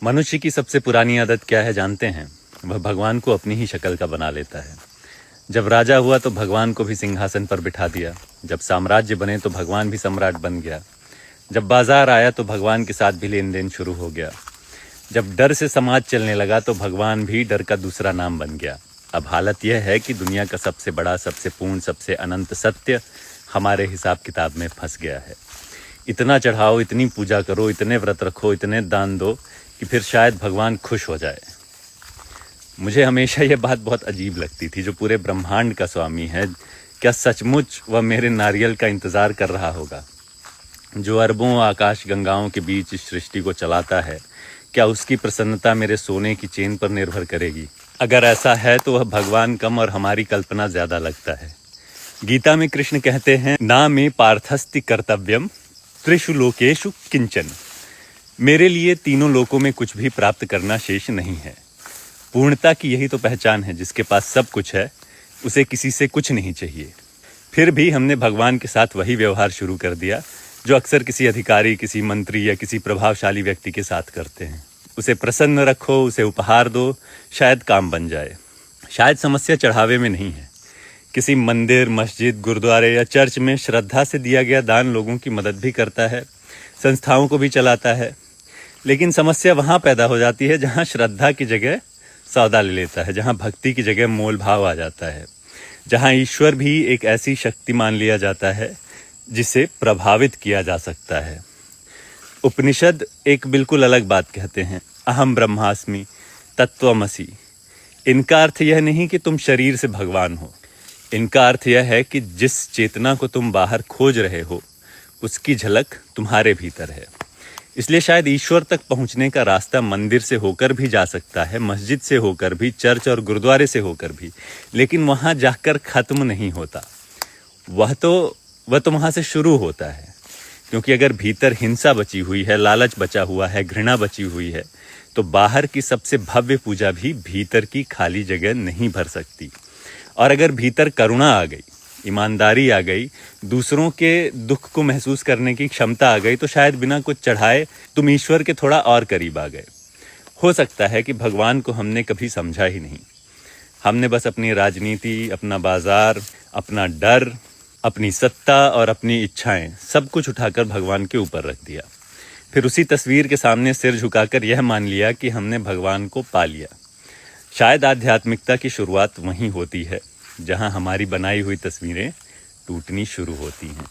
मनुष्य की सबसे पुरानी आदत क्या है जानते हैं? वह भगवान को अपनी ही शक्ल का बना लेता है। जब राजा हुआ तो भगवान को भी सिंहासन पर बिठा दिया। जब साम्राज्य बने तो भगवान भी सम्राट बन गया। जब बाजार आया तो भगवान के साथ भी लेन देन शुरू हो गया। जब डर से समाज चलने लगा तो भगवान भी डर का दूसरा नाम बन गया। अब हालत यह है कि दुनिया का सबसे बड़ा, सबसे पूर्ण, सबसे अनंत सत्य हमारे हिसाब किताब में फंस गया है। इतना चढ़ाओ, इतनी पूजा करो, इतने व्रत रखो, इतने दान दो कि फिर शायद भगवान खुश हो जाए। मुझे हमेशा यह बात बहुत अजीब लगती थी, जो पूरे ब्रह्मांड का स्वामी है, क्या सचमुच वह मेरे नारियल का इंतज़ार कर रहा होगा? जो अरबों आकाश गंगाओं के बीच इस सृष्टि को चलाता है, क्या उसकी प्रसन्नता मेरे सोने की चेन पर निर्भर करेगी? अगर ऐसा है तो वह भगवान कम और हमारी कल्पना ज़्यादा लगता है। गीता में कृष्ण कहते हैं, ना में पार्थस्ति कर्तव्यम त्रिषु लोकेषु किंचन। मेरे लिए तीनों लोकों में कुछ भी प्राप्त करना शेष नहीं है। पूर्णता की यही तो पहचान है। जिसके पास सब कुछ है उसे किसी से कुछ नहीं चाहिए। फिर भी हमने भगवान के साथ वही व्यवहार शुरू कर दिया जो अक्सर किसी अधिकारी, किसी मंत्री या किसी प्रभावशाली व्यक्ति के साथ करते हैं। उसे प्रसन्न रखो, उसे उपहार दो, शायद काम बन जाए। शायद समस्या चढ़ावे में नहीं है। किसी मंदिर, मस्जिद, गुरुद्वारे या चर्च में श्रद्धा से दिया गया दान लोगों की मदद भी करता है, संस्थाओं को भी चलाता है। लेकिन समस्या वहाँ पैदा हो जाती है जहाँ श्रद्धा की जगह सौदा ले लेता है, जहाँ भक्ति की जगह मोल भाव आ जाता है, जहाँ ईश्वर भी एक ऐसी शक्ति मान लिया जाता है जिसे प्रभावित किया जा सकता है। उपनिषद एक बिल्कुल अलग बात कहते हैं, अहम ब्रह्मास्मि तत्त्वमसि। इनका अर्थ यह नहीं कि तुम शरीर से भगवान हो। इनका अर्थ यह है कि जिस चेतना को तुम बाहर खोज रहे हो उसकी झलक तुम्हारे भीतर है। इसलिए शायद ईश्वर तक पहुंचने का रास्ता मंदिर से होकर भी जा सकता है, मस्जिद से होकर भी, चर्च और गुरुद्वारे से होकर भी, लेकिन वहां जाकर खत्म नहीं होता। वह तो वहां से शुरू होता है। क्योंकि अगर भीतर हिंसा बची हुई है, लालच बचा हुआ है, घृणा बची हुई है, तो बाहर की सबसे भव्य पूजा भी भीतर की खाली जगह नहीं भर सकती। और अगर भीतर करुणा आ गई, ईमानदारी आ गई, दूसरों के दुख को महसूस करने की क्षमता आ गई, तो शायद बिना कुछ चढ़ाए तुम ईश्वर के थोड़ा और करीब आ गए। हो सकता है कि भगवान को हमने कभी समझा ही नहीं। हमने बस अपनी राजनीति, अपना बाजार, अपना डर, अपनी सत्ता और अपनी इच्छाएं सब कुछ उठाकर भगवान के ऊपर रख दिया। फिर उसी तस्वीर के सामने सिर झुकाकर यह मान लिया कि हमने भगवान को पा लिया। शायद आध्यात्मिकता की शुरुआत वहीं होती है जहां हमारी बनाई हुई तस्वीरें टूटनी शुरू होती हैं।